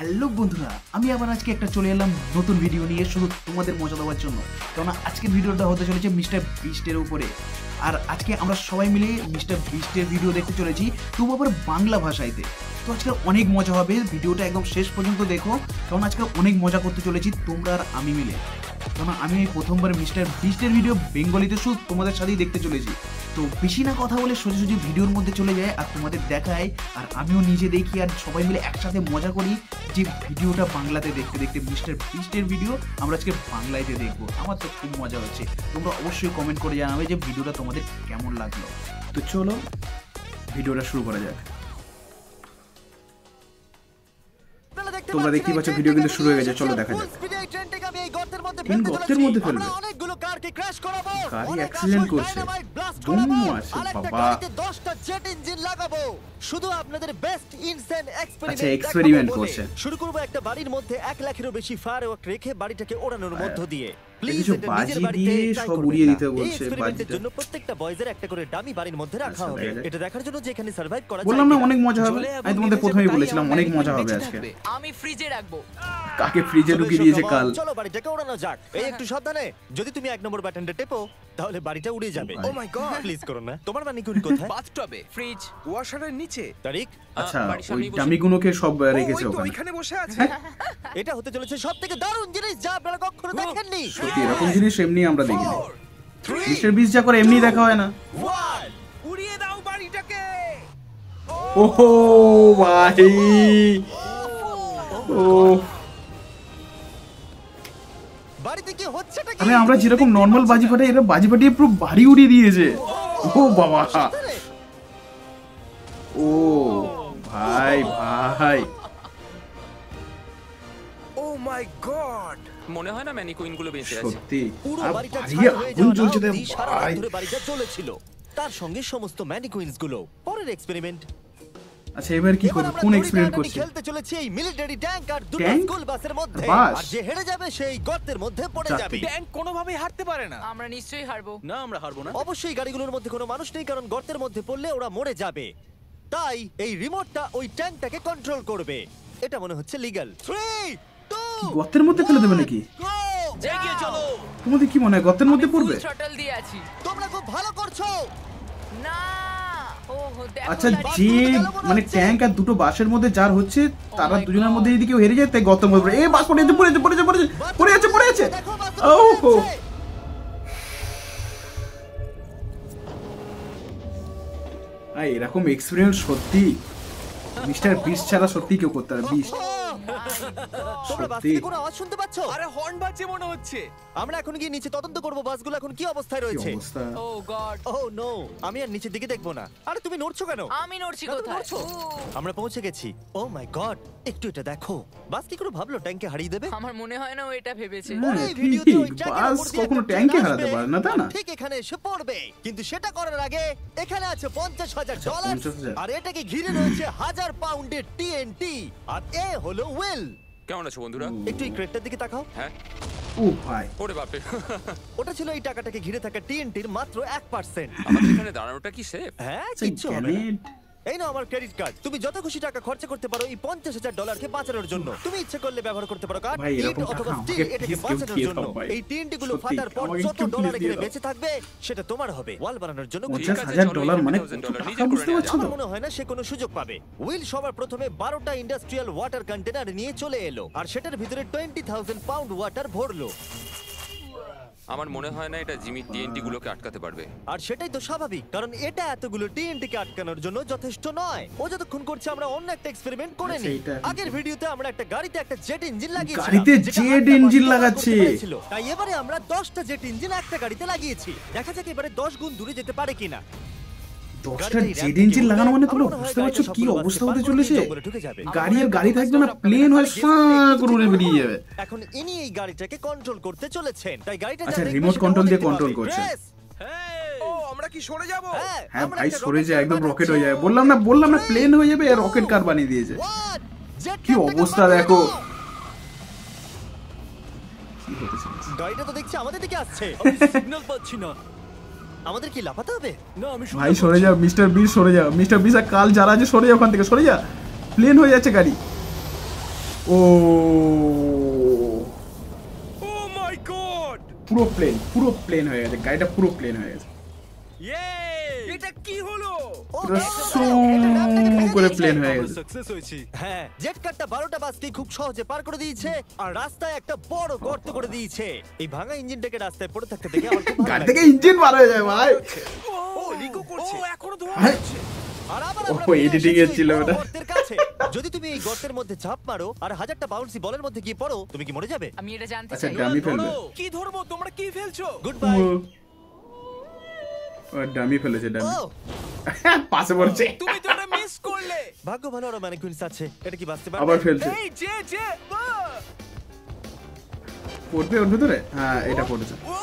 Hello বন্ধুরা, আমি আবার আজকে একটা চলে এলাম নতুন ভিডিও নিয়ে শুধু তোমাদের মজা দেওয়ার জন্য। কারণ আজকের ভিডিওটা হতে চলেছে মিস্টার বিস্টের উপরে। আর আজকে আমরা সবাই মিলে মিস্টার বিস্টের ভিডিও দেখতে চলেছি, তবু আবার বাংলা ভাষাইতে। তো আজকে অনেক মজা হবে, ভিডিওটা একদম শেষ পর্যন্ত দেখো, কারণ আজকে অনেক মজা করতে চলেছি তোমরা আর আমি মিলে। কারণ আমি এই প্রথমবার মিস্টার বিস্টের ভিডিও বেঙ্গলিতে শুধু তোমাদের সাথেই দেখতে চলেছি। তো বেশি না কথা বলে সোজাসুজি ভিডিওর মধ্যে চলে যায় আর তোমাদের দেখায়, আর আমিও নিজে দেখি আর সবাই মিলে একসাথে মজা করি যে ভিডিওটা বাংলাতে দেখতে দেখতে মিস্টার বিস্টের ভিডিও আমরা আজকে বাংলাতে দেখবো। আমার তো খুব মজা হচ্ছে, তোমরা অবশ্যই কমেন্ট করে জানাবে যে ভিডিওটা তোমাদের কেমন লাগলো। তো চলো ভিডিওটা শুরু করা যাক। তোমরা দেখতেই পাচ্ছ ভিডিও কিন্তু শুরু হয়ে গেছে, চলো দেখা যাক। গর্তের মধ্যে ফেলবে, গাড়ি অ্যাক্সিডেন্ট করছে, বুম মারছে, বাবা। শুধু আপনাদের বেস্ট ইনসেন এক্সপেরিমেন্ট করছে। শুরু করব একটা বাড়ির মধ্যে 1 লাখেরও বেশি ফায়ারওয়ার্ক রেখে বাড়িটাকে ওড়ানোর মধ্য দিয়ে। কিছু বাজি দিয়ে সব উড়িয়ে দিতে বলছে। বাজির জন্য প্রত্যেকটা বয়েজের একটা করে ডামি বাড়ির মধ্যে রাখা হবে, এটা দেখার জন্য যে এখানে সার্ভাইভ করা যায়। বললাম না অনেক মজা হবে, আমি তোমাদের প্রথমেই বলেছিলাম অনেক মজা হবে আজকে। আমি ফ্রিজে রাখবো। কাকে ফ্রিজে ঢুকিয়ে দিয়েছে কাল। চলো বাড়িটাকে ওড়ানো যাক। এই একটু সাবধানে, যদি তুমি 1 নম্বর বাটনটা টেপো তাহলে বাড়িটা উড়ে যাবে। ও মাই গড, প্লিজ করো না। তোমার ম্যানিকুইন কোথায়? বাথটবে, ফ্রিজ, ওয়াশারের নিচে। তারিক, আচ্ছা ওই ডামিগুলোকে সব রেখেছে ওখানে। ওইখানে বসে আছে। এটা হতে চলেছে সবথেকে দারুণ জিনিস যা আপনারা কখনো দেখেননি। সত্যি এরকম জিনিস এমনি আমরা দেখিনি। মিস্টার বিস্ট যা করে এমনি দেখা হয় না। উড়িয়ে দাও বাড়িটাকে। ওহো ভাই, ও বাড়িতে কি হচ্ছেটা কি? আরে আমরা যেরকম নরমাল বাজি ফাটাই, এরা বাজি ফাটিয়ে পুরো বাড়ি উড়িয়ে দিয়েছে। ও বাবা, ও ভাই ভাই, ও মাই গড, মনে হয় না ম্যানিকুইন গুলো বেঁচে আছে। সত্যি পুরো আর বাড়িটা বাড়ি ছাই হয়ে আগুন যাওয়া জ্বলছে অবধি সারা রাত ভাই। ধরে বাড়িটা চলেছিল, তার সঙ্গে সমস্ত ম্যানিকুইনস গুলো। পরের এক্সপেরিমেন্ট। আচ্ছা এবার কি করব, কোন এক্সপেরিমেন্ট করছে? খেলতে চলেছে এই মিলিটারি ট্যাঙ্ক আর দুটো ট্যাঙ্ক? স্কুল বাসের মধ্যে। বাস? আর যে হেরে যাবে সেই গর্তের মধ্যে পড়ে চাপি। যাবে। ট্যাঙ্ক কোনোভাবেই হারতে পারে না। আমরা নিশ্চয়ই হারবো। না, আমরা হারবো না। অবশ্যই গাড়িগুলোর মধ্যে কোনো মানুষ নেই, কারণ গর্তের মধ্যে পড়লে ওরা মরে যাবে। তাই এই রিমোটটা ওই ট্যাঙ্কটাকে কন্ট্রোল করবে। এটা মনে হচ্ছে লিগ্যাল। 3 2 গর্তের মধ্যে ফেলে দেবে নাকি? গো! এগিয়ে চলো। তোমাদের কি মনে হয় গর্তের মধ্যে পড়বে? থ্রটল দিয়ে আছি। তোমরা খুব ভালো করছো। না, ও দেখো। আচ্ছা যে মানে ট্যাঙ্ক আর দুটো বাসের মধ্যে যার হচ্ছে, তারা দুজনের মধ্যে যদি কেউ হেরে যায় তাই গর্তের মধ্যে পড়ে। এই বাস পড়ে যাচ্ছে, পড়ে যাচ্ছে, পড়ে যাচ্ছে, পড়ে যাচ্ছে, পড়ে যাচ্ছে। দেখো বাস ওহো, এরকম এক্সপেরিয়েন্স সত্যি মিস্টার বিস্ট ছাড়া সত্যি কেউ করতে পারে। বিস্ট তোমরা বাস সত্যি থেকে কোনো আওয়াজ শুনতে পাচ্ছো? আরে হর্ন বাজছে মনে হচ্ছে। আমরা এখন গিয়ে নিচে তদন্ত করব বাসগুলো এখন কি অবস্থায় কি রয়েছে। অবস্থা। ও গড, ও নো, আমি আর নিচের দিকে দেখবো না। আরে তুমি নড়ছো কেন? আমি নড়ছি না, তুমি কোথায়? নড়ছো। আমরা পৌঁছে গেছি। ও মাই গড, একটু এটা দেখো। বাস কি করে ভাবলো ট্যাঙ্কে হারিয়ে দেবে? আমার মনে হয় না ও এটা ভেবেছে। হ্যাঁ, ওরা এই ভিডিওতে ওই ঠিক, ট্যাঙ্কের বাস উপর দিয়ে কখনো একটা ট্যাঙ্কে ট্রেন হারাতে আসবে, পারে না, তাই না? আর ঠিক এখানে এসে পড়বে। কিন্তু সেটা করার আগে এখানে আছে $50,000 50,000 আর এটাকে ঘিরে রয়েছে 1000 পাউন্ডের টিএনটি। আর এ হলো উইল। কেমন আছো বন্ধুরা? একটু এই ক্রেটটার দিকে তাকাও। হ্যাঁ, ও ভাই, ওরে বাপরে। ওটা ছিল এই টাকাটাকে ঘিরে থাকা টিএনটির মাত্র 1%। আমাদের এখানে দাঁড়ানোটা কি সেফ? হ্যাঁ, আচ্ছা, কিচ্ছু হবে না। গ্যানেট। এই নাও আমার ক্রেডিট কার্ড। তুমি যত খুশি টাকা খরচা করতে পারো এই $50,000 কে বাঁচানোর জন্য। তুমি ইচ্ছে করলে ব্যবহার করতে পারো কার্ড, ভাই, এরকম ইট অথবা টাকা স্টিল আমাকে এটাকে please বাঁচানোর কেউ দিয়ে জন্য। দাও ভাই। এই টিএনটি গুলো সত্যি, ফাটার পর আমাকে যত একটু ডলার please দিয়ে এখানে দাও। বেঁচে থাকবে সেটা তোমার হবে। ওয়াল বানানোর জন্য ঠিক আছে, $50,000 মানে চলো, কত $50,000 টাকা নিজে করে বুঝতে নেওয়া পারছো আমার তো? মনে হয় না সে কোনো সুযোগ পাবে। উইল সবার প্রথমে 12টা ইন্ডাস্ট্রিয়াল ওয়াটার কন্টেনার নিয়ে চলে এলো আর সেটার ভিতরে 20,000 পাউন্ড ওয়াটার ভরলো। আমার মনে হয় না এটা জিমি টিএনটি গুলোকে আটকাতে পারবে। আর সেটাই তো স্বাভাবিক, কারণ এটা এতগুলো টিএনটি কে আটকানোর জন্য যথেষ্ট নয়। ও যতক্ষণ করছে আমরা অন্য একটা এক্সপেরিমেন্ট করে আচ্ছা, নিই। এটা আগের ভিডিওতে আমরা একটা গাড়িতে একটা জেট ইঞ্জিন লাগিয়েছিলাম, গাড়িতে যেটা জেট একটা ইঞ্জিন বাসকে লাগাচ্ছে। করতে পেরেছিল। তাই এবারে আমরা 10টা জেট ইঞ্জিন একটা গাড়িতে লাগিয়েছি। দেখা যাক এবারে 10 গুণ দূরে যেতে পারে কিনা। 10টা জেট ইঞ্জিন লাগানো মানে তোমরা বুঝতে পারছো কি অবস্থা হতে চলেছে। গাড়ি আর গাড়ি থাকবে না, প্লেন হয় সাঁ করে উড়ে বেরিয়ে যাবে। এখন ইনি এই গাড়িটাকে কন্ট্রোল করতে চলেছেন। তাই গাড়িটা আচ্ছা, যা রিমোট দেখবে কন্ট্রোল সেটা দিয়ে দেখতে কন্ট্রোল পাবে। করছে। Yes! ও, আমরা কি সরে যাব? হ্যাঁ আমরা ভাই, একটা সরে rocket যায়, car একদম বানাচ্ছি। রকেট হয়ে যায়। বললাম না প্লেন হয়ে যাবে, রকেট কার বানিয়ে দিয়েছে। What? Jet কি car-টাকে অবস্থা বানিয়ে দেখো। দাও। কি হতে চলেছে? গাড়িটা তো দেখছি আমাদের দিকে আসছে। সিগন্যাল পাচ্ছি না। আমাদের কি লাফাতে হবে? না, আমি ভাই সরে যাও, মিস্টার বিস্ট সরে যাও। মিস্টার বিস্ট আর কাল যারা আছে সরে যাও ওখান থেকে, সরে যা। প্লেন হয়ে যাচ্ছে গাড়ি। ও ও ও মাই গড পুরো প্লেন হয়ে গেছে, গাড়িটা পুরো প্লেন হয়ে গেছে, এটা কি হলো? পুরো করে প্লেন হয়ে গেছে। সাকসেস হয়েছি। হ্যাঁ, জেট কারটা 12টা বাসকে খুব সহজে পার করে দিয়েছে আর রাস্তায় একটা বড় গর্ত করে দিয়েছে। এই ভাঙা ইঞ্জিনটাকে রাস্তায় পড়ে থাকতে দেখে আমার খুব ভালো গাড়ি লাগছে। থেকে ইঞ্জিন বার হয়ে যায় ভাই। ও লিকো করছে। ও এখনো ধোঁয়া আরে, হচ্ছে। আর আবার ও, আমরা ফিরে editing এসেছি এর ছিল এই বড় ওটা। গর্তের কাছে। যদি তুমি এই গর্তের মধ্যে ঝাঁপ মারো আর 1000টা বাউন্সি বলের মধ্যে গিয়ে পড়ো, তুমি কি মরে যাবে? আমি এটা জানতে আচ্ছা, চাই। ডামি ফেলবে। কি ধরবো? তোমরা কি ফেলছো? Goodbye. ও ডামি ফেলেছে, ডামি ও পাশে পড়ছে, তুমি তো এটা মিস করলে। ভাগ্য ভালো, আরো ম্যানিকুইন্স আছে। এটা কি বাঁচতে পারবে? আবার ফেলছে, এই যে পড়বে ওর ভিতরে। হ্যাঁ, এটা পড়েছে। ও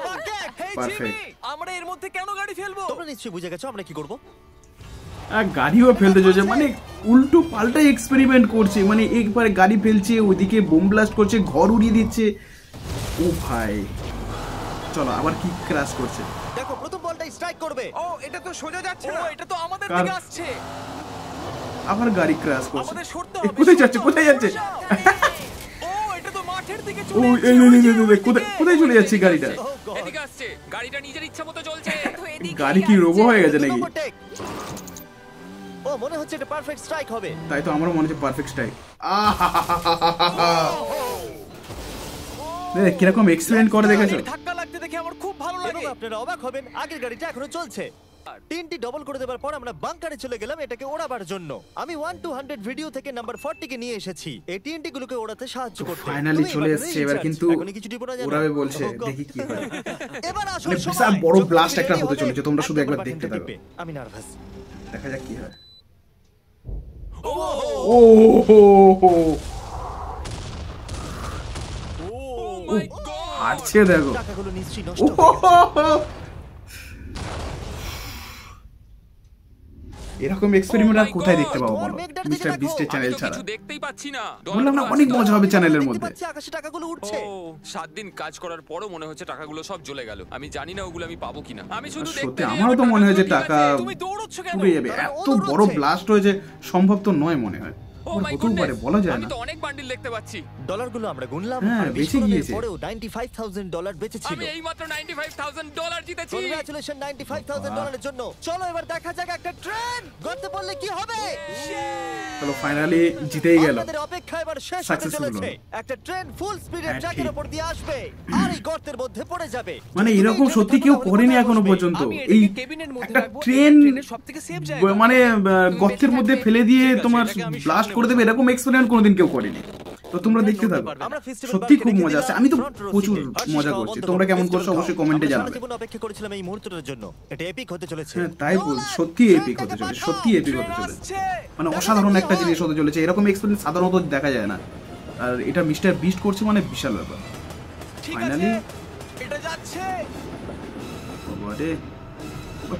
Bucket! হেই Perfect. জিমি, আমরা এর মধ্যে কেন গাড়ি ফেলবো? তোমরা নিশ্চয়ই বুঝে গেছো আমরা কি করব। গাড়িও ফেলতে চলেছে, মানে উল্টো পাল্টা এক্সপেরিমেন্ট করছে, মানে একবার গাড়ি ফেলছে, ওইদিকে বোম ব্লাস্ট করছে, ঘর উড়িয়ে দিচ্ছে। ও ভাই, চলো আবার কি ক্র্যাশ করছে। দেখো প্রথম বলটাই স্ট্রাইক করবে। ও এটা তো সোজা যাচ্ছে না। ও এটা তো আমাদের কার- দিকে আসছে। আবার গাড়ি ক্র্যাশ করছে। আমাদের সরতে এ, হবে। কোথায় যাচ্ছে, কোথায় যাচ্ছে? ও এটা তো মাঠের দিকে ও চলে এই যাচ্ছে। কোথায় কোথায় চলে যাচ্ছে গাড়িটা? Oh God! এদিকে আসছে, গাড়িটা নিজের ইচ্ছা মতো চলছে। তো এদিকেই গাড়ি কি রোবো হয়ে গেছে দুই নাকি? নম্বর take। ও মনে হচ্ছে এটা পারফেক্ট স্ট্রাইক হবে। তাই তো আমারও মনে হচ্ছে পারফেক্ট স্ট্রাইক। কিরকম এক্সপেরিমেন্ট করে দেখেছো? গাড়ির ধাক্কা লাগতে দেখে আমার খুব ভালো এবং লাগে। আপনারা অবাক হবেন, আগের গাড়িটা এখনো চলছে। তিনটি ডবল করে দেওয়ার পর আমরা বাংকারে চলে গেলাম এটাকে ওড়াবার জন্য। আমি 1 to 100 ভিডিও থেকে নাম্বার 40 কে নিয়ে এসেছি এই টিএনটি গুলোকে ওড়াতে সাহায্য করতে। ফাইনালি তুমি চলে এবার এসেছে, এবার recharge। কিন্তু এখনই কিছু টিপো না যেন। ওরাবে বলছে, Oh God! দেখি কি হয়। এবার আসল মানে সময়। বিশাল বড় যখন blast তুমি একটা ready হতে হবে, চলেছে, তোমরা শুধু একবার বাটনটা দেখতে থাকো। টিপবে। আমি নার্ভাস। দেখা যাক কি হয়। ও ও হো হো, মাই গড। হাঁটছে দেখো। টাকাগুলো নিশ্চয়ই নষ্ট ও হয়ে হো গেছে। হো হো। এরকম এক্সপেরিমেন্ট আর কোথায় দেখতে পাবো বলো, মেঘটার দিকে মিস্টার দেখো। বিস্টের আমি চ্যানেল তো ছাড়া। কিছু দেখতেই পাচ্ছি না। বললাম না, অনেক মজা হবে চ্যানেলের দেখতে মধ্যে। পাচ্ছি আকাশে টাকাগুলো উঠছে। ও 7 দিন কাজ করার পরও মনে হচ্ছে টাকাগুলো সব জ্বলে গেল। আমি জানি না ওগুলো আমি পাবো কিনা। আমি শুধু সত্যি দেখতে আমারও তো মনে হয় যে টাকা তুমি দৌড়চ্ছ কেন? পুড়ে যাবে, কারণ ও এত বড় দৌড়চ্ছে। ব্লাস্ট হয়েছে, সম্ভব তো নয় মনে হয়। ও আবার মাই হতেও পারে, গডনেস, বলা যায় আমি না। তো অনেক বান্ডিল দেখতে পাচ্ছি। ডলারগুলো আমরা গুনলাম হ্যাঁ, আর বেঁচে বিস্ফোরণের গিয়েছে। পরেও $95,000 ছিল। আমি এইমাত্র $95,000 জিতেছি। কনগ্রাচুলেশন $95,000 জন্য। চলো এবার দেখা যাক একটা ট্রেন গর্তে পড়লে কি হবে। চলো ফাইনালি জিতেই গেল। আমাদের অপেক্ষা এবার শেষ হতে Successful চলেছে। হলো। একটা ট্রেন ফুল স্পিডে হ্যাঁ, ট্র্যাকের ঠিক। উপর দিয়ে আসবে আর এই গর্তের মধ্যে পড়ে যাবে। মানে যদি এরকম তুমি এই সত্যি ট্রেনে কেউ থাকো, করেনি তাহলে এখনো কোথায় পর্যন্ত। আমি এই এটাকে কেবিনের মধ্যে একটা রাখবো। ট্রেন ট্রেনের সবথেকে সেফ জায়গা। মানে গর্তের বেঁচে মধ্যে থাকবে। ফেলে দিয়ে ঠিক আছে, তোমার এটাকে আমি ব্লাস্ট সামনে করে দেবে, এরকম এক্সপেরিমেন্ট কোনোদিন কেউ করেনি। তো তোমরা দেখতে থাকো, আমরা festival সত্যি park খুব রেখে মজা আছে। দিলাম আমি তো front row প্রচুর seat-এ। আর মজা খাওয়া করছি, বন্ধ তোমরা করো, কেমন festival করছো অবশ্যই খাও। কমেন্টে আমরা সারা জানাবে। জীবন অপেক্ষা করেছিলাম এই মুহূর্তটার জন্য। এটা এপিক হতে চলেছে। হ্যাঁ তাই বল, সত্যি এপিক হতে চলেছে, সত্যি এপিক হতে চলেছে। আসছে। মানে অসাধারণ একটা জিনিস হতে চলেছে, এরকম এক্সপেরিয়েন্স সাধারণত দেখা যায় না। আর এটা মিস্টার বিস্ট করছে মানে বিশাল ব্যাপার। ঠিক Finally. আছে, এটা যাচ্ছে। বাবারে,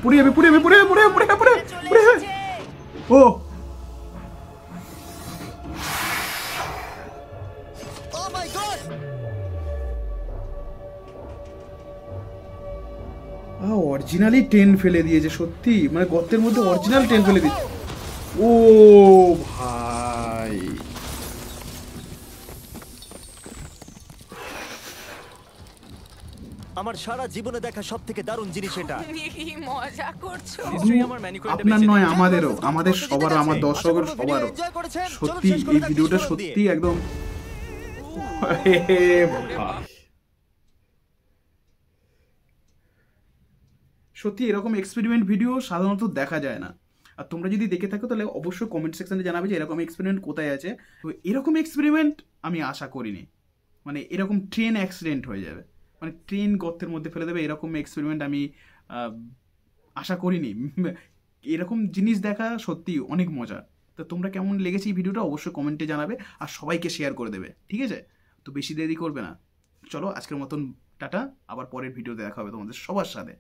পুড়ে যাবে, পুড়ে যাবে, পুড়ে যাবে, পুড়ে যাবে, পুড়ে যাবে, পুড়ে যাবে, পুড়ে যাবে। ও Oh my God! Originally train ফেলে দিয়েছে, সত্যি মানে গর্তের মধ্যে অরিজিনাল ট্রেন ফেলে দিয়েছে। ও ভাই, আমার সারা জীবনে দেখা সব থেকে দারুণ জিনিস এটা। তুমি কি মজা করছো? শুধু আপনার নয়, আমাদেরও, আমাদের সবারও, আমার দর্শকের সবারও। সত্যি এই ভিডিওটা সত্যি একদম সত্যি এরকম এক্সপেরিমেন্ট ভিডিও সাধারণত দেখা যায় না। আর তোমরা যদি দেখে থাকো তাহলে অবশ্যই কমেন্ট সেকশনে জানাবে যে এরকম এক্সপেরিমেন্ট কোথায় আছে। তো এরকম এক্সপেরিমেন্ট আমি আশা করিনি, মানে এরকম ট্রেন অ্যাক্সিডেন্ট হয়ে যাবে, মানে ট্রেন গর্তের মধ্যে ফেলে দেবে, এরকম এক্সপেরিমেন্ট আমি আশা করিনি। এরকম জিনিস দেখা সত্যি অনেক মজা। তো তোমরা কেমন লেগেছে এই ভিডিওটা অবশ্যই কমেন্টে জানাবে আর সবাইকে শেয়ার করে দেবে, ঠিক আছে? তো বেশি দেরি করবে না, চলো আজকের মতন টাটা, আবার পরের ভিডিওতে দেখা হবে তোমাদের সবার সাথে।